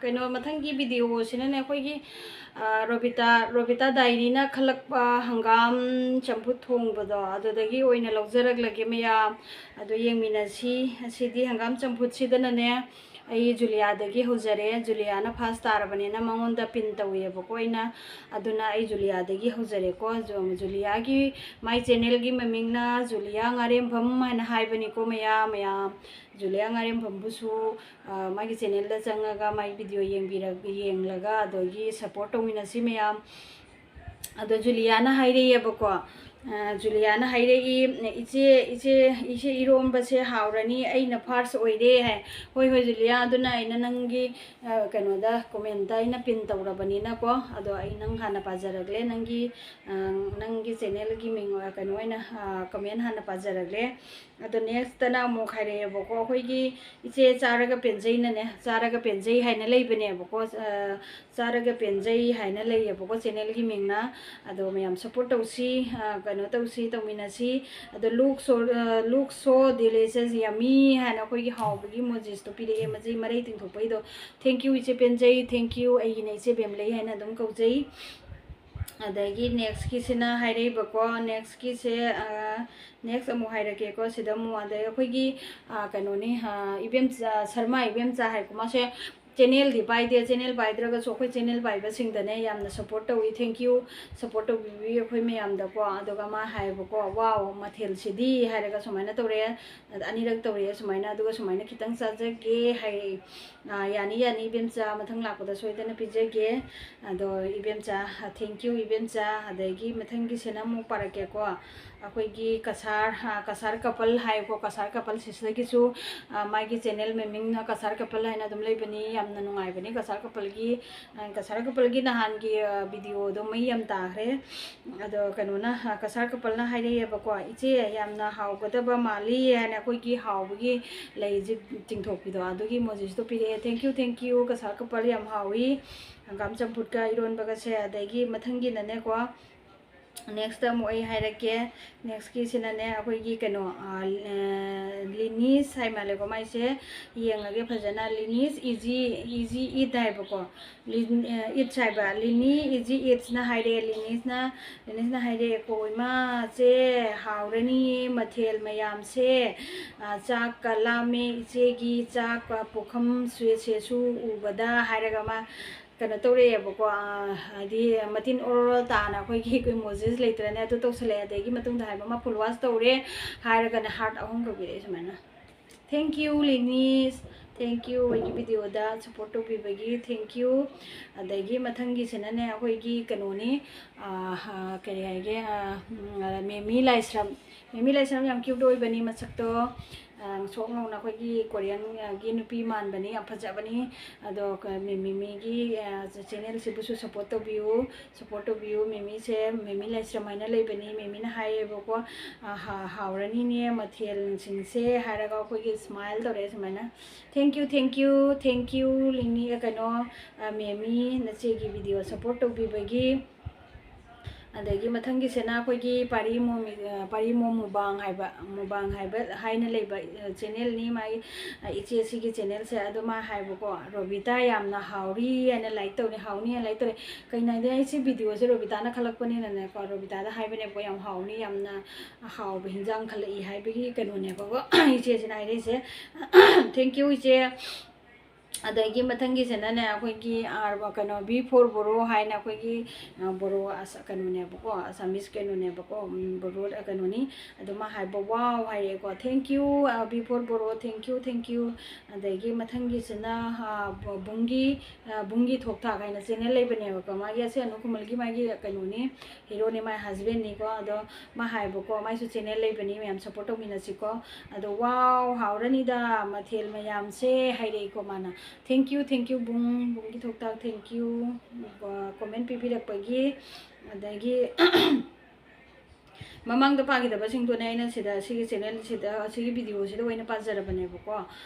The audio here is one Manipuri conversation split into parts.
ꯀꯩꯅꯣ ꯃꯊꯪꯒꯤ ꯚꯤꯗꯤꯑꯣꯁꯤꯅꯅꯦ ꯑꯩꯈꯣꯏꯒꯤ ꯔꯣꯕꯤꯇꯥ ꯗꯥꯏꯔꯤꯅ ꯈꯜꯂꯛꯄ ꯍꯪꯒꯥꯝ ꯆꯝꯐꯨꯠ ꯊꯣꯡꯕꯗꯣ ꯑꯗꯨꯗꯒꯤ ꯑꯣꯏꯅ ꯂꯧꯖꯔꯛꯂꯒꯦ ꯃꯌꯥꯝ ꯑꯗꯣ ꯌꯦꯡꯃꯤꯟꯅꯁꯤ ꯑꯁꯤꯗꯤ ꯍꯪꯒꯥꯝ ꯆꯝꯐꯨꯠꯁꯤꯗꯅꯅꯦ ꯑꯩ ꯖꯨꯂꯤꯌꯥꯗꯒꯤ ꯍꯧꯖꯔꯦ ꯖꯨꯂꯤꯌꯥꯅ ꯐꯥꯁ ꯇꯥꯔꯕꯅꯤꯅ ꯃꯉꯣꯟꯗ ꯄꯤꯟ ꯇꯧꯋꯦꯕꯀꯣ ꯑꯩꯅ ꯑꯗꯨꯅ ꯑꯩ ꯖꯨꯂꯤꯌꯥꯗꯒꯤ ꯍꯧꯖꯔꯦꯀꯣ ꯖꯨꯂꯤꯌꯥꯒꯤ ꯃꯥꯏ ꯆꯦꯅꯦꯜꯒꯤ ꯃꯃꯤꯡꯅ ꯖꯨꯂꯤꯌꯥ ꯉꯥꯔꯦꯝꯐꯝ ꯍꯥꯏꯅ ꯍꯥꯏꯕꯅꯤꯀꯣ ꯃꯌꯥꯝ ꯖꯨꯂꯤꯌꯥ ꯉꯥꯔꯦꯝꯐꯝꯕꯨꯁꯨ ꯃꯥꯒꯤ ꯆꯦꯅꯦꯜꯗ ꯆꯪꯉꯒ ꯃꯥꯒꯤ ꯚꯤꯗꯤꯑꯣ ꯌꯦꯡꯂꯒ ꯑꯗꯒꯤ ꯁꯞꯄꯣꯔꯠ ꯇꯧꯃꯤꯟꯅꯁꯤ ꯃꯌꯥꯝ ꯑꯗꯣ ꯖꯨꯂꯤꯌꯥꯅ ꯍꯥꯏꯔꯛꯑꯦꯕꯀꯣ ꯖꯨꯂꯤꯌꯥꯅ ꯍꯥꯏꯔꯛꯏ ꯏꯆꯦ ꯏꯔꯣꯝꯕꯁꯦ ꯍꯥꯎꯔꯅꯤ ꯑꯩꯅ ꯐꯥꯔꯁ ꯑꯣꯏꯔꯦ ꯍꯥꯏ ꯍꯣꯏ ꯖꯨꯂꯤꯌꯥ ꯑꯗꯨꯅ ꯑꯩꯅ ꯅꯪꯒꯤ ꯀꯩꯅꯣꯗ ꯀꯣꯃꯦꯟꯇ ꯑꯩꯅ ꯄꯤꯟ ꯇꯧꯔꯕꯅꯤꯅꯀꯣ ꯑꯗꯣ ꯑꯩ ꯅꯪ ꯍꯥꯟꯅ ꯄꯥꯖꯔꯒꯂꯦ ꯅꯪꯒꯤ ꯆꯦꯅꯦꯜꯒꯤ ꯃꯤꯡ ꯀꯩꯅꯣ ꯑꯣꯏꯅ ꯀꯃꯦꯟ ꯍꯥꯟꯅ ꯄꯥꯖꯔꯒꯂꯦ ꯑꯗꯣ ꯅꯦꯛꯁꯇꯅ ꯑꯃꯨꯛ ꯍꯥꯏꯔꯛꯑꯦꯕꯀꯣ ꯑꯩꯈꯣꯏꯒꯤ ꯏꯆꯦ ꯆꯥꯔꯒ ꯄꯦꯟꯖꯩꯅꯅꯦ ꯆꯥꯔꯒ ꯄꯦꯟꯖꯩ ꯍꯥꯏꯅ ꯂꯩꯕꯅꯦꯕꯀꯣ ꯆꯥꯔꯒ ꯄꯦꯟꯖꯩ ꯍꯥꯏꯅ ꯂꯩꯌꯦꯕꯀꯣ ꯆꯦꯅꯦꯜꯒꯤ ꯃꯤꯡꯅ ꯑꯗꯣ ꯃꯌꯥꯝ ꯁꯞꯄꯣꯔꯠ ꯇꯧꯁꯤ ꯀꯩꯅꯣ ꯇꯧꯃꯤꯟꯅꯁꯤ ꯑꯗꯣ ꯂꯨꯛ ꯁꯣ ꯗꯤꯂꯤꯁꯤꯌꯁ ꯌꯝꯃꯤ ꯍꯥꯏꯅ ꯑꯩꯈꯣꯏꯒꯤ ꯍꯥꯎꯕꯒꯤ ꯃꯣꯖꯤꯁꯇꯣ ꯄꯤꯔꯛꯑꯦ ꯃꯔꯩ ꯇꯤꯡꯊꯣꯛꯄꯩꯗꯣ ꯊꯦꯡꯛ ꯌꯨ ꯏꯆꯦ ꯄꯦꯟꯖꯩ ꯊꯦꯡꯛ ꯌꯨ ꯑꯩꯒꯤꯅ ꯏꯆꯦ ꯕꯦꯝꯂꯩ ꯍꯥꯏꯅ ꯑꯗꯨꯝ ꯀꯧꯖꯩ ꯑꯗꯒꯤ ꯅꯦꯛꯁꯀꯤꯁꯤꯅ ꯍꯥꯏꯔꯛꯏꯕꯀꯣ ꯅꯦꯛꯁ ꯑꯃꯨꯛ ꯍꯥꯏꯔꯛꯀꯦꯀꯣ ꯁꯤꯗ ꯑꯃꯨꯛ ꯑꯗꯩ ꯑꯩꯈꯣꯏꯒꯤ ꯀꯩꯅꯣꯅꯤ ꯏꯕꯦꯝꯆꯥ ꯁꯔꯃ ꯏꯕꯦꯝꯆꯥ ꯍꯥꯏꯀꯣ ꯃꯥꯁꯦ ꯆꯦꯅꯦꯜꯗꯤ ꯄꯥꯏꯗꯦ ꯆꯦꯅꯦꯜ ꯄꯥꯏꯗ꯭ꯔꯒꯁꯨ ꯑꯩꯈꯣꯏ ꯆꯦꯅꯦꯜ ꯄꯥꯏꯕꯁꯤꯡꯗꯅꯦ ꯌꯥꯝꯅ ꯁꯞꯄꯣꯔꯠ ꯇꯧꯏ ꯊꯦꯡꯛ ꯌꯨ ꯁꯞꯄꯣꯔꯠ ꯇꯧꯕꯤꯕꯤ ꯑꯩꯈꯣꯏ ꯃꯌꯥꯝꯗꯀꯣ ꯑꯗꯨꯒ ꯃꯥ ꯍꯥꯏꯌꯦꯕꯀꯣ ꯋꯥꯎ ꯃꯊꯦꯜꯁꯤꯗꯤ ꯍꯥꯏꯔꯒ ꯁꯨꯃꯥꯏꯅ ꯇꯧꯔꯛꯑꯦ ꯑꯅꯤꯔꯛ ꯇꯧꯔꯛꯑꯦ ꯁꯨꯃꯥꯏꯅ ꯑꯗꯨꯒ ꯁꯨꯃꯥꯏꯅ ꯈꯤꯇꯪ ꯆꯥꯖꯒꯦ ꯍꯥꯏꯔꯛꯏ ꯌꯥꯅꯤ ꯏꯕꯦꯝꯆꯥ ꯃꯊꯪ ꯂꯥꯛꯄꯗ ꯁꯣꯏꯗꯅ ꯄꯤꯖꯒꯦ ꯑꯗꯣ ꯏꯕꯦꯝꯆꯥ ꯊꯦꯡꯛ ꯌꯨ ꯏꯕꯦꯝꯆꯥ ꯑꯗꯒꯤ ꯃꯊꯪꯒꯤꯁꯤꯅ ꯑꯃꯨꯛ ꯄꯥꯔꯛꯀꯦꯀꯣ ꯑꯩꯈꯣꯏꯒꯤ ꯀꯁꯥꯔ ꯀꯄꯜ ꯍꯥꯏꯀꯣ ꯀꯁꯥꯔ ꯀꯄꯜ ꯁꯤꯁꯤꯗꯒꯤꯁꯨ ꯃꯥꯒꯤ ꯆꯦꯅꯦꯜ ꯃꯃꯤꯡꯅ ꯀꯁꯥꯔ ꯀꯄꯜ ꯍꯥꯏꯅ ꯑꯗꯨꯝ ꯂꯩꯕꯅꯤ ꯌꯥꯝꯅ ꯅꯨꯡꯉꯥꯏꯕꯅꯤ ꯀꯁꯥꯔ ꯀꯄꯜꯒꯤ ꯅꯍꯥꯟꯒꯤ ꯚꯤꯗꯤꯑꯣꯗꯣ ꯃꯩ ꯌꯥꯝ ꯇꯥꯈ꯭ꯔꯦ ꯑꯗꯣ ꯀꯩꯅꯣꯅ ꯀꯁꯥꯔ ꯀꯄꯜꯅ ꯍꯥꯏꯔꯛꯑꯦꯕꯀꯣ ꯏꯆꯦ ꯌꯥꯝꯅ ꯍꯥꯎꯒꯗꯕ ꯃꯥꯜꯂꯤ ꯍꯥꯏꯅ ꯑꯩꯈꯣꯏꯒꯤ ꯍꯥꯎꯕꯒꯤ ꯂꯩꯁꯤ ꯇꯤꯡꯊꯣꯛꯄꯤꯗꯣ ꯑꯗꯨꯒꯤ ꯃꯣꯖꯤꯁꯇꯣ ꯄꯤꯔꯛꯑꯦ ꯊꯦꯡꯛ ꯌꯨ ꯀꯁꯥꯔ ꯀꯄꯜ ꯌꯥꯝ ꯍꯥꯎꯏ ꯍꯪꯒꯥꯝ ꯆꯝꯐꯨꯠꯀ ꯏꯔꯣꯟꯕꯒꯁꯦ ꯑꯗꯒꯤ ꯃꯊꯪꯒꯤꯅꯅꯦꯀꯣ ꯅꯦꯛꯁꯇ ꯑꯃꯨꯛ ꯑꯩ ꯍꯥꯏꯔꯛꯀꯦ ꯅꯦꯛꯁꯀꯤꯁꯤꯅꯅꯦ ꯑꯩꯈꯣꯏꯒꯤ ꯀꯩꯅꯣ ꯂꯤꯅꯤꯁ ꯍꯥꯏ ꯃꯥꯜꯂꯦꯀꯣ ꯃꯥꯏꯁꯦ ꯌꯦꯡꯉꯒꯦ ꯐꯖꯅ ꯂꯤꯅꯤꯁ ꯏꯖꯤ ꯏꯠ ꯍꯥꯏꯕꯀꯣ ꯏꯠꯁ ꯍꯥꯏꯕ ꯂꯤꯅꯤ ꯏꯖꯤ ꯏꯠꯁꯅ ꯍꯥꯏꯔꯛꯑꯦ ꯂꯤꯅꯤꯁꯅ ꯍꯥꯏꯔꯛꯑꯦꯀꯣ ꯏꯃꯥꯁꯦ ꯍꯥꯎꯔꯅꯤ ꯃꯊꯦꯜ ꯃꯌꯥꯝꯁꯦ ꯆꯥꯛꯀ ꯂꯥꯝꯃꯦ ꯏꯆꯦꯒꯤ ꯆꯥꯛ ꯄꯨꯈꯝ ꯁꯦꯁꯨ ꯎꯕꯗ ꯍꯥꯏꯔꯒ ꯃꯥ ꯀꯩꯅꯣ ꯇꯧꯔꯛꯑꯦꯕꯀꯣ ꯍꯥꯏꯗꯤ ꯃꯇꯤꯟ ꯑꯣꯔꯣꯔꯣ ꯇꯥꯅ ꯑꯩꯈꯣꯏꯒꯤ ꯏꯃꯣꯖꯤꯁ ꯂꯩꯇ꯭ꯔꯅꯦ ꯑꯗꯨ ꯇꯧꯁꯜꯂꯛꯑꯦ ꯑꯗꯒꯤ ꯃꯇꯨꯡꯗ ꯍꯥꯏꯕ ꯑꯃ ꯐꯨꯜ ꯋꯥꯁ ꯇꯧꯔꯦ ꯍꯥꯏꯔꯒꯅ ꯍꯥꯔꯠ 3 ꯇꯧꯕꯤꯔꯛꯑꯦ ꯁꯨꯃꯥꯏꯅ ꯊꯦꯡꯛ ꯌꯨ ꯂꯤꯅꯤꯁ ꯊꯦꯡꯛ ꯌꯨ ꯑꯩꯒꯤ ꯚꯤꯗꯤꯑꯣꯗ ꯁꯞꯄꯣꯔꯠ ꯇꯧꯕꯤꯕꯒꯤ ꯊꯦꯡꯛ ꯌꯨ ꯑꯗꯒꯤ ꯃꯊꯪꯒꯤꯁꯤꯅꯅꯦ ꯑꯩꯈꯣꯏꯒꯤ ꯀꯩꯅꯣꯅꯤ ꯀꯔꯤ ꯍꯥꯏꯒꯦ ꯃꯦꯃꯤ ꯂꯥꯏꯁ꯭ꯔꯝ ꯌꯥꯝ ꯀ꯭ꯌꯨꯠ ꯑꯣꯏꯕꯅꯤ ꯃꯁꯛꯇꯣ ꯁꯣꯛ ꯉꯧꯅ ꯑꯩꯈꯣꯏꯒꯤ ꯀꯣꯔꯤꯌꯟꯒꯤ ꯅꯨꯄꯤ ꯃꯥꯟꯕꯅꯤ ꯌꯥꯝ ꯐꯖꯕꯅꯤ ꯑꯗꯣ ꯃꯤꯃꯤꯒꯤ ꯆꯦꯅꯦꯜꯁꯤꯕꯨꯁꯨ ꯁꯞꯄꯣꯔꯠ ꯇꯧꯕꯤꯌꯨ ꯃꯤꯃꯤ ꯂꯥꯏꯁ꯭ꯔꯝ ꯍꯥꯏꯅ ꯂꯩꯕꯅꯤ ꯃꯤꯃꯤꯅ ꯍꯥꯏꯌꯦꯕꯀꯣ ꯍꯥꯎꯔꯅꯤꯅꯦ ꯃꯊꯦꯜꯁꯤꯡꯁꯦ ꯍꯥꯏꯔꯒ ꯑꯩꯈꯣꯏꯒꯤ ꯁ꯭ꯃꯥꯏꯜ ꯇꯧꯔꯛꯑꯦ ꯁꯨꯃꯥꯏꯅ ꯊꯦꯡꯛ ꯌꯨ ꯂꯤꯅꯤ ꯀꯩꯅꯣ ꯃꯦꯃꯤ ꯅꯆꯦꯒꯤ ꯚꯤꯗꯤꯑꯣ ꯁꯞꯄꯣꯔꯠ ꯇꯧꯕꯤꯕꯒꯤ ꯑꯗꯒꯤ ꯃꯊꯪꯒꯤꯁꯤꯅ ꯑꯩꯈꯣꯏꯒꯤ ꯄꯥꯔꯤꯃꯣ ꯃꯨꯕꯥꯡ ꯍꯥꯏꯅ ꯂꯩꯕ ꯆꯦꯅꯦꯜꯅꯤ ꯃꯥꯒꯤ ꯏꯆꯦꯁꯤꯒꯤ ꯆꯦꯅꯦꯜꯁꯦ ꯑꯗꯣ ꯃꯥ ꯍꯥꯏꯕꯀꯣ ꯔꯣꯕꯤꯇꯥ ꯌꯥꯝꯅ ꯍꯥꯎꯔꯤ ꯍꯥꯏꯅ ꯂꯥꯏꯛ ꯇꯧꯔꯦ ꯍꯥꯎꯅꯤ ꯍꯥꯏꯅ ꯂꯥꯏꯛ ꯇꯧꯔꯦ ꯀꯩꯅꯣ ꯍꯥꯏꯗꯤ ꯑꯩꯁꯤ ꯚꯤꯗꯤꯑꯣꯁꯦ ꯔꯣꯕꯤꯇꯥꯅ ꯈꯜꯂꯛꯄꯅꯤꯅꯅꯦꯀꯣ ꯔꯣꯕꯤꯇꯥꯗ ꯍꯥꯏꯕꯅꯦꯀꯣ ꯌꯥꯝ ꯍꯥꯎꯅꯤ ꯌꯥꯝꯅ ꯍꯥꯎꯕ ꯍꯤꯟꯖꯥꯡ ꯈꯜꯂꯛꯏ ꯍꯥꯏꯕꯒꯤ ꯀꯩꯅꯣꯅꯦꯕꯀꯣ ꯏꯆꯦꯁꯤꯅ ꯍꯥꯏꯔꯛꯏꯁꯦ ꯊꯦꯡꯛ ꯌꯨ ꯏꯆꯦ ꯑꯗꯒꯤ ꯃꯊꯪꯒꯤꯁꯤꯅꯅꯦ ꯑꯩꯈꯣꯏꯒꯤ ꯀꯩꯅꯣ B4 ꯕꯣꯔꯣ ꯍꯥꯏꯅ ꯑꯩꯈꯣꯏꯒꯤ ꯕꯣꯔꯣ ꯀꯩꯅꯣꯅꯦꯕꯀꯣ ꯑꯁꯥꯃꯤꯁ ꯀꯩꯅꯣꯅꯦꯕꯀꯣ ꯕꯣꯔꯣ ꯀꯩꯅꯣꯅꯤ ꯑꯗꯨꯃ ꯍꯥꯏꯕ ꯋꯥꯎ ꯍꯥꯏꯔꯛꯑꯦꯀꯣ ꯊꯦꯡꯛ ꯌꯨ B4 ꯕꯣꯔꯣ ꯊꯦꯡꯛ ꯌꯨ ꯑꯗꯒꯤ ꯃꯊꯪꯒꯤꯁꯤꯅ ꯕꯨꯡꯒꯤ ꯊꯣꯛ ꯊꯥꯛ ꯍꯥꯏꯅ ꯆꯦꯅꯦꯜ ꯂꯩꯕꯅꯦꯕꯀꯣ ꯃꯥꯒꯤ ꯑꯁꯦ ꯑꯅꯨꯀꯨꯃꯜꯒꯤ ꯃꯥꯒꯤ ꯀꯩꯅꯣꯅꯤ ꯍꯤꯔꯣꯅꯤ ꯃꯥꯏ ꯍꯁꯕꯦꯟꯅꯤꯀꯣ ꯑꯗꯣ ꯃꯥ ꯍꯥꯏꯕꯀꯣ ꯃꯥꯏꯁꯨ ꯆꯦꯅꯦꯜ ꯂꯩꯕꯅꯤ ꯃꯌꯥꯝ ꯁꯞꯄꯣꯔꯠ ꯇꯧꯃꯤꯟꯅꯁꯤꯀꯣ ꯑꯗꯣ ꯋꯥꯎ ꯍꯥꯎꯔꯅꯤꯗ ꯃꯊꯦꯜ ꯃꯌꯥꯝꯁꯦ ꯍꯥꯏꯔꯛꯏꯀꯣ ꯃꯥꯅ ꯊꯦꯡꯛ ꯌꯨ ꯕꯨꯡꯒꯤ ꯊꯣꯛꯇꯥꯛ ꯊꯦꯡꯛ ꯌꯨ ꯀꯣꯃꯦꯟ ꯄꯤꯕꯤꯔꯛꯄꯒꯤ ꯑꯗꯒꯤ ममंग पागिदबसिंगदोने अइना सिदा सिगी चैनल सिदा सिगी वीडियो सिदा ओइना पाजरबनेबको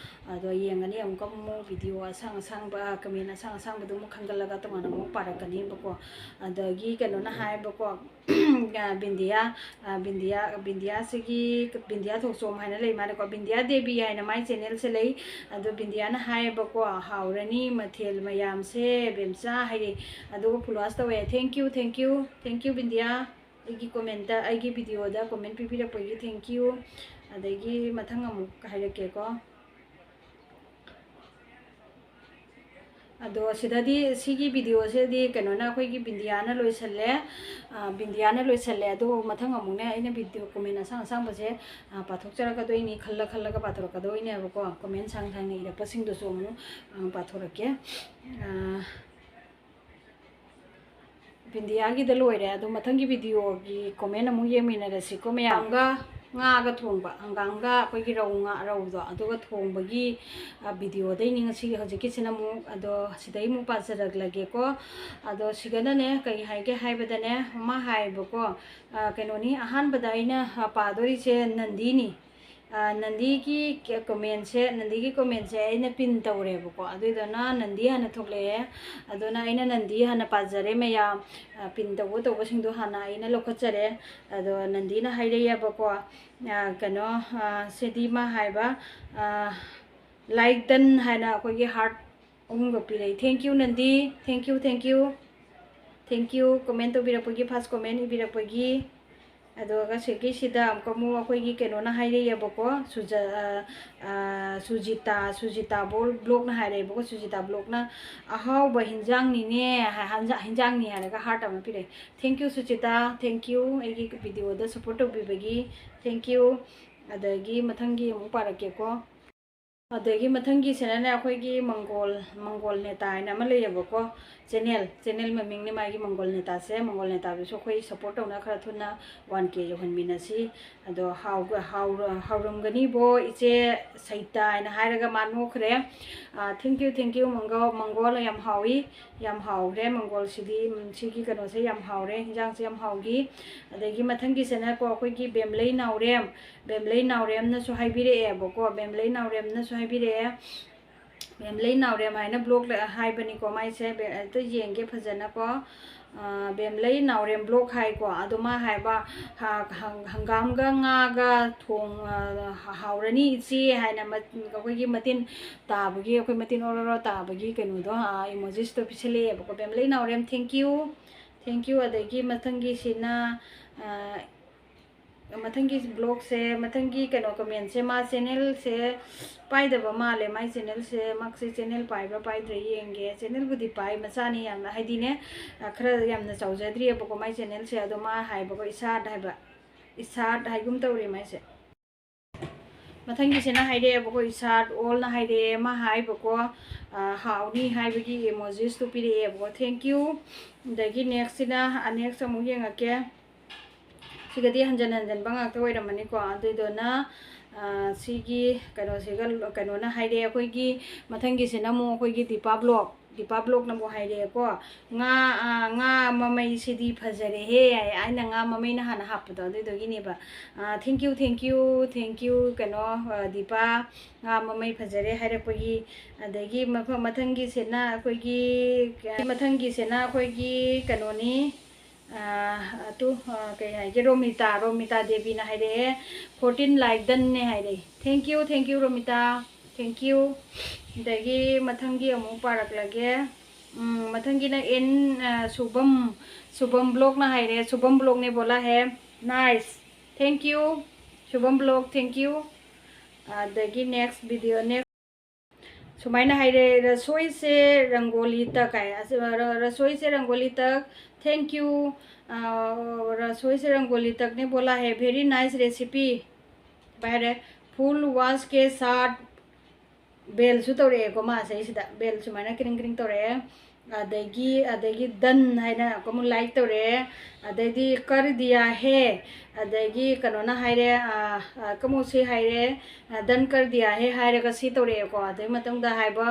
अदो येंगनी अमुक मु वीडियो असंग असंगबा कमेंट असंग असंगबदु मु खंगलगा तोंगाना मु पारकनीबको अदगी कनोना हाइबको बिंदिया बिंदिया बिंदिया सिगी बिंदिया थोसोम हाइना लेइ मानेको बिंदिया देवी हाइना माइ चैनल से लेइ अदो बिंदिया ना हाइबको हाउरनी मथेल मयाम से बेमचा हाइरे अदो फुलवास तवे थैंक यू बिंदिया अगी कमेंट अगी वीडियो दा कमेंट पीबीरपगी थैंक यू अदगी मथंग अमुक हाइरकेको अदो सिदादी सिगी वीडियो से दी कनोना अखोइगी बिंदियाना लोइसल्ले अदो मथंग अमुकने अइना वीडियो कमेंट असंग असंग बसे पाथोकचरकदोइनी खल्लगा पाथोरकदोइने बको कमेंट सांग सांग इरपसिंगदोसो अमु पाथोरके बिंदिया की लोरे अदो मथंगी वीडियो की कमेंट अमु येमिनरसिको मयामगा ngaga thongba anganga akoigi raunga raudo aduga thongbagi video dai ninga si hojiki sina mu ado sidai mu pasaraglage ko ado sigana ne kai haige haibadane ma haibako kenoni ahan badaina padori se nandini Nandi की कमेंट से अना पिन तौरेबको अदुदना नंदी हाना थोकले अदुना अना नंदी हाना पाजरे मैयाम पिन तौबो तौबसिंदो हाना अना लोखचरे अदो नंदीना हाइरेयबको कनो सेदीमा हाइबा लाइक दन हाना अखोगी हार्ट उंग पिरे thank you Nandi thank you comment तौबिरपगी फर्स्ट कमेंट इबिरपगी अदोगा सेगी सिदा अमकमु अखोइगी केनोना हाइरेयबको सुजिता ब्लॉग ना हाइरेबको सुजिता ब्लॉग ना अहाव हिंजांग नीने हिंजांग नी हारगा हार्ट अमा पिरे thank you Sujita thank you एगी वीडियो दा सपोर्ट तौबिबगी थैंक यू अदगी मथंगी अमु पारकेको अदगी मथंगी सेना अखोइगी मंगोल नेता हाइना अमा लेयबको चैनल ममिंग ने मागी मंगोल नेता बिसो खोई सपोर्ट तौना खरा थुना 1K योहनमिनसी अदो हाउरमगनी बो इचे सैता हाइना हाइरगा मानोखरे थैंक यू मंगोल याम हाउरे मंगोल सिगी कनो से याम हाउरे हिंजांग से याम हाउगी अदगी मथंगी सेना को अखोइगी बेमलई नाउरेम ना सो हाइबिरेबको बेमलई नाउरेम ना सो हाइबिरे बेमलई नाउरेम हाइना ब्लॉग हाइबनिको माइसे तो येंगे फजना को बेमलई नाउरेम ब्लॉग हाइको अदुमा हाइबा हंगामगा ngaga थोंग हाउरनी इची हाइना अखोइगी मतिन ताबगी अखोइ मतिन ओरो ताबगी कनुदो इमोजिस तो पिछलेबको बेमलई नाउरेम थैंक यू अदगी मथंगी सिना मथंगी ब्लॉग से मथंगी कनो कमेंट से मा चैनल से पाइदब माले माई चैनल से मक्से चैनल पाइब्रा पाइद्रे येंगे चैनल बुदी पाइ मचानी याम हाइदिने खरा यामना चाउजद्रियबको माई चैनल से अदो मा हाइबको इसाट हाइगुम तौरे माई से मथंगी सेना हाइरेबको इसाट ऑल ना हाइरे मा हाइबको हाउनी हाइबगी इमोजिस तो पिरेबको थैंक यू दगी नेक्स्ट सिना नेक्स्ट अमु येंगके सिगदी हंजन बंगाक ओइरमनिको अदुदोना सिगी कनो हाइरे अखोइगी मथंगी सेना मु अखोइगी दीपा ब्लॉग नबो हाइरे को nga ममई सिदी फजरे हे आइना nga ममई ना हाना हापदो अदुदोगिनेबा थैंक यू कनो दीपा nga ममई फजरे हाइरपगी अदगी मथंगी सेना अखोइगी कनोनी तो कई है रोमिता देवी ना हाइरे 14 लाइक दन ने हाइरे thank you Romita thank you दगी मथंगी अमु पारक लगे मथंगी ना एन शुभम ब्लॉग ना हाइरे शुभम ब्लॉग ने बोला है nice thank you Shubham blog thank you दगी नेक्स्ट वीडियो नेक्स्ट सुमाइना हाइरे रसोई से रंगोली तक थैंक यू रसोई से रंगोली तक ने बोला है वेरी नाइस रेसिपी बाहर फुल वॉश के साथ बेल सु तौरे को मा से इसिदा बेल सुमाइना क्रिंग तौरे अदगी दन हाइना को लाइक तौरे अदगी कर दिया है अदगी कनोना हाइरे कमु से हाइरे दन कर दिया है हाइरगा सी तौरे को अदगी मतंगदा हाइबा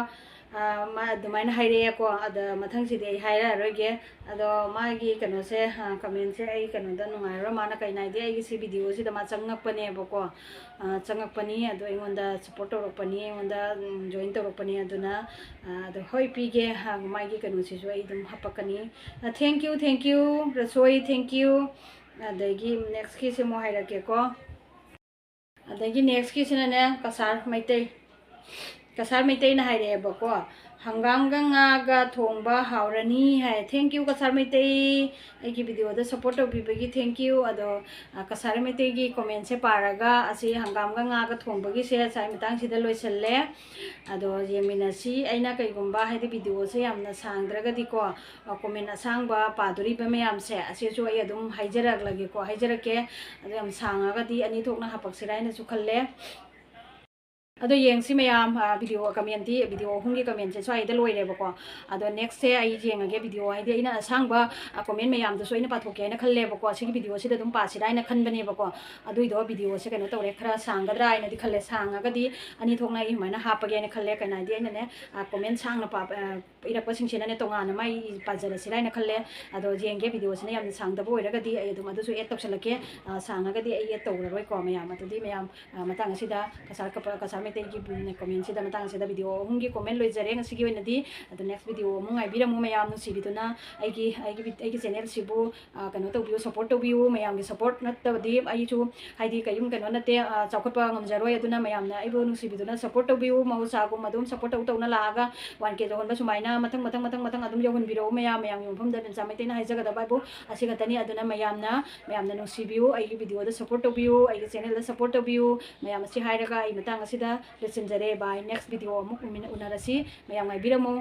ꯑꯗꯨꯃꯥꯏꯅ ꯍꯥꯏꯔꯛꯑꯦꯀꯣ ꯑꯗ ꯃꯊꯪꯁꯤꯗꯤ ꯑꯩ ꯍꯥꯏꯔꯛꯑꯔꯣꯏꯒꯦ ꯑꯗꯣ ꯃꯥꯒꯤ ꯀꯩꯅꯣꯁꯦ ꯀꯃꯦꯟꯁꯦ ꯑꯩ ꯀꯩꯅꯣꯗ ꯅꯨꯡꯉꯥꯏꯔꯣꯏ ꯃꯥꯅ ꯀꯩꯅꯣ ꯍꯥꯏꯗꯤ ꯑꯩꯒꯤ ꯁꯤ ꯚꯤꯗꯤꯑꯣꯁꯤꯗ ꯃꯥ ꯆꯪꯉꯛꯄꯅꯦꯕꯀꯣ ꯆꯪꯉꯛꯄꯅꯤ ꯑꯗꯣ ꯑꯩꯉꯣꯟꯗ ꯁꯞꯄꯣꯔꯠ ꯇꯧꯔꯛꯄꯅꯤ ꯑꯩꯉꯣꯟꯗ ꯖꯣꯏꯟ ꯇꯧꯔꯛꯄꯅꯤ ꯑꯗꯨꯅ ꯑꯗꯣ ꯍꯣꯏ ꯄꯤꯒꯦ ꯃꯥꯒꯤ ꯀꯩꯅꯣꯁꯤꯁꯨ ꯑꯩ ꯑꯗꯨꯝ ꯍꯥꯞꯄꯛꯀꯅꯤ ꯊꯦꯡꯛ ꯌꯨ ꯔꯁꯣꯏ ꯊꯦꯡꯛ ꯌꯨ ꯑꯗꯒꯤ ꯅꯦꯛꯁꯀꯤꯁꯤ ꯑꯃꯨꯛ ꯍꯥꯏꯔꯛꯀꯦꯀꯣ ꯑꯗꯒꯤ ꯅꯦꯛꯁꯀꯤꯁꯤꯅꯅꯦ ꯀꯁꯥꯔ ꯃꯩꯇꯩꯅ ꯍꯥꯏꯔꯛꯑꯦꯕꯀꯣ ꯍꯪꯒꯥꯝꯒ ꯉꯥꯒ ꯊꯣꯡꯕ ꯍꯥꯎꯔꯅꯤ ꯍꯥꯏ ꯊꯦꯡꯛ ꯌꯨ ꯀꯁꯥꯔ ꯃꯩꯇꯩ ꯑꯩꯒꯤ ꯚꯤꯗꯤꯑꯣꯗ ꯁꯞꯄꯣꯔꯠ ꯇꯧꯕꯤꯕꯒꯤ ꯊꯦꯡꯛ ꯌꯨ ꯑꯗꯣ ꯀꯁꯥꯔ ꯃꯩꯇꯩꯒꯤ ꯀꯣꯃꯦꯟꯁꯦ ꯄꯥꯔꯒ ꯑꯁꯤ ꯍꯪꯒꯥꯝꯒ ꯉꯥꯒ ꯊꯣꯡꯕꯒꯤꯁꯦ ꯉꯁꯥꯏ ꯃꯇꯥꯡꯁꯤꯗ ꯂꯣꯏꯁꯤꯜꯂꯦ ꯑꯗꯣ ꯌꯦꯡꯃꯤꯟꯅꯁꯤ ꯑꯩꯅ ꯀꯩꯒꯨꯝꯕ ꯍꯥꯏꯗꯤ ꯚꯤꯗꯤꯑꯣꯁꯦ ꯌꯥꯝꯅ ꯁꯥꯡꯗ꯭ꯔꯒꯗꯤꯀꯣ ꯀꯣꯃꯦꯟ ꯑꯁꯥꯡꯕ ꯄꯥꯗꯣꯔꯤꯕ ꯃꯌꯥꯝꯁꯦ ꯑꯁꯤꯁꯨ ꯑꯩ ꯑꯗꯨꯝ ꯍꯥꯏꯖꯔꯛꯀꯦ ꯑꯗꯣ ꯌꯥꯝ ꯁꯥꯡꯉꯒꯗꯤ ꯑꯅꯤ ꯊꯣꯛꯅ ꯍꯥꯄꯛꯁꯤꯔꯥ ꯍꯥꯏꯅꯁꯨ ꯈꯜꯂꯦ ꯑꯗꯣ ꯌꯦꯡꯁꯤ ꯃꯌꯥꯝ ꯚꯤꯗꯤꯑꯣ ꯀꯃꯦꯟꯇꯤ ꯚꯤꯗꯤꯑꯣ ꯑꯍꯨꯝꯒꯤ ꯀꯃꯦꯟꯁꯦ ꯁ꯭ꯋꯥꯏꯗ ꯂꯣꯏꯔꯦꯕꯀꯣ ꯑꯗꯣ ꯅꯦꯛꯁꯁꯦ ꯑꯩ ꯌꯦꯡꯉꯒꯦ ꯚꯤꯗꯤꯑꯣ ꯍꯥꯏꯗꯤ ꯑꯩꯅ ꯑꯁꯥꯡꯕ ꯀꯣꯃꯦꯟ ꯃꯌꯥꯝꯗꯨꯁꯨ ꯑꯩꯅ ꯄꯥꯊꯣꯛꯀꯦ ꯍꯥꯏꯅ ꯈꯜꯂꯦꯕꯀꯣ ꯁꯤꯒꯤ ꯚꯤꯗꯤꯑꯣꯁꯤꯗ ꯑꯗꯨꯝ ꯄꯥꯁꯤꯔꯥ ꯍꯥꯏꯅ ꯈꯟꯕꯅꯦꯕꯀꯣ ꯑꯗꯨꯏꯗꯣ ꯚꯤꯗꯤꯑꯣꯁꯦ ꯀꯩꯅꯣ ꯇꯧꯔꯦ ꯈꯔ ꯁꯥꯡꯒꯗ꯭ꯔꯥ ꯍꯥꯏꯅꯗꯤ ꯈꯜꯂꯦ ꯁꯥꯡꯉꯒꯗꯤ ꯑꯅꯤ ꯊꯣꯛꯅ ꯑꯩ ꯁꯨꯃꯥꯏꯅ ꯍꯥꯞꯄꯒꯦ ꯍꯥꯏꯅ ꯈꯜꯂꯦ ꯀꯩꯅꯣ ꯍꯥꯏꯗꯤ ꯑꯩꯅꯅꯦ ꯀꯣꯃꯦꯟ ꯁꯥꯡꯅ ꯏꯔꯛꯄꯁꯤꯡꯁꯤꯅꯅꯦ ꯇꯣꯉꯥꯟꯅ ꯃꯥꯏ ꯄꯥꯖꯔꯁꯤꯔꯥ ꯍꯥꯏꯅ ꯈꯜꯂꯦ ꯑꯗꯣ ꯌꯦꯡꯒꯦ ꯚꯤꯗꯤꯑꯣꯁꯤꯅ ꯌꯥꯝꯅ ꯁꯥꯡꯗꯕ ꯑꯣꯏꯔꯒꯗꯤ ꯑꯩ ꯑꯗꯨꯝ ꯑꯗꯨꯁꯨ ꯑꯦꯗ ꯇꯧꯁꯜꯂꯛꯀꯦ ꯁꯥꯡꯉꯒꯗꯤ ꯑꯩ ꯑꯦꯗ ꯇꯧꯔꯔꯣꯏꯀꯣ ꯃꯌꯥꯝ ꯑꯗꯨꯗꯤ ꯃꯌꯥꯝ ꯃꯇꯥꯡ ꯑꯁꯤꯗ ꯀꯁꯥꯔ ꯃꯩꯇꯩꯒꯤ ꯀꯣꯃꯦꯟꯁꯤꯗ ꯃꯇꯥꯡ ꯑꯁꯤꯗ ꯚꯤꯗꯤꯑꯣ ꯑꯍꯨꯝꯒꯤ ꯀꯣꯃꯦꯟ ꯂꯣꯏꯖꯔꯦ ꯉꯁꯤꯒꯤ ꯑꯣꯏꯅꯗꯤ ꯑꯗꯣ ꯅꯦꯛꯁ ꯚꯤꯗꯤꯑꯣ ꯑꯃꯨꯛ ꯉꯥꯏꯕꯤꯔꯝꯃꯨ ꯃꯌꯥꯝ ꯅꯨꯡꯁꯤꯕꯤꯗꯨꯅ ꯑꯩꯒꯤ ꯆꯦꯅꯦꯜꯁꯤꯕꯨ ꯀꯩꯅꯣ ꯇꯧꯕꯤꯌꯨ ꯁꯞꯄꯣꯔꯠ ꯇꯧꯕꯤꯌꯨ ꯃꯌꯥꯝꯒꯤ ꯁꯞꯄꯣꯔꯠ ꯅꯠꯇꯕꯗꯤ ꯑꯩꯁꯨ ꯍꯥꯏꯗꯤ ꯀꯩꯅꯣ ꯅꯠꯇꯦ ꯆꯥꯎꯈꯠꯄ ꯉꯝꯖꯔꯣꯏ ꯑꯗꯨꯅ ꯃꯌꯥꯝꯅ ꯑꯩꯕꯨ ꯅꯨꯡꯁꯤꯕꯤꯗꯨꯅ ꯁꯞꯄꯣꯔꯠ ꯇꯧꯕꯤꯌꯨ ꯃꯍꯧꯁꯥꯒꯨꯝ ꯑꯗꯨꯝ ꯁꯞꯄꯣꯔꯠ ꯇꯧꯅ ꯂꯥꯛꯑꯒ 1K ꯌꯧꯍꯟꯕ ꯁꯨꯃꯥꯏꯅ ꯃꯊꯪ ꯑꯗꯨꯝ ꯌꯧꯍꯟꯕꯤꯔꯛꯎ ꯃꯌꯥꯝꯒꯤ ꯃꯐꯝꯗ ꯕꯦꯟꯆꯥ ꯃꯩꯇꯩꯅ ꯍꯥꯏꯖꯒꯗꯕ ꯍꯥꯏꯕꯨ ꯑꯁꯤ ꯈꯛꯇꯅꯤ ꯑꯗꯨꯅ ꯃꯌꯥꯝꯅ ꯅꯨꯡꯁꯤꯕꯤꯌꯨ ꯑꯩꯒꯤ ꯚꯤꯗꯤꯑꯣꯗ ꯁꯞꯄꯣꯔꯠ ꯇꯧꯕꯤꯌꯨ ꯑꯩꯒꯤ ꯆꯦꯅꯦꯜꯗ ꯁꯞꯄꯣꯔꯠ ꯇꯧꯕꯤꯌꯨ ꯃꯌꯥꯝ ꯑꯁꯤ ꯍꯥꯏꯔꯒ ꯑꯩ ꯃꯇꯥꯡ ꯑꯁꯤꯗ ꯂꯣꯏꯁꯤꯟꯖꯔꯦ ꯕꯥꯏ ꯅꯦꯛꯁ ꯚꯤꯗꯤꯑꯣ ꯑꯃꯨꯛ ꯎꯅꯔꯁꯤ ꯃꯌꯥꯝ ꯉꯥꯏꯕꯤꯔꯝꯃꯨ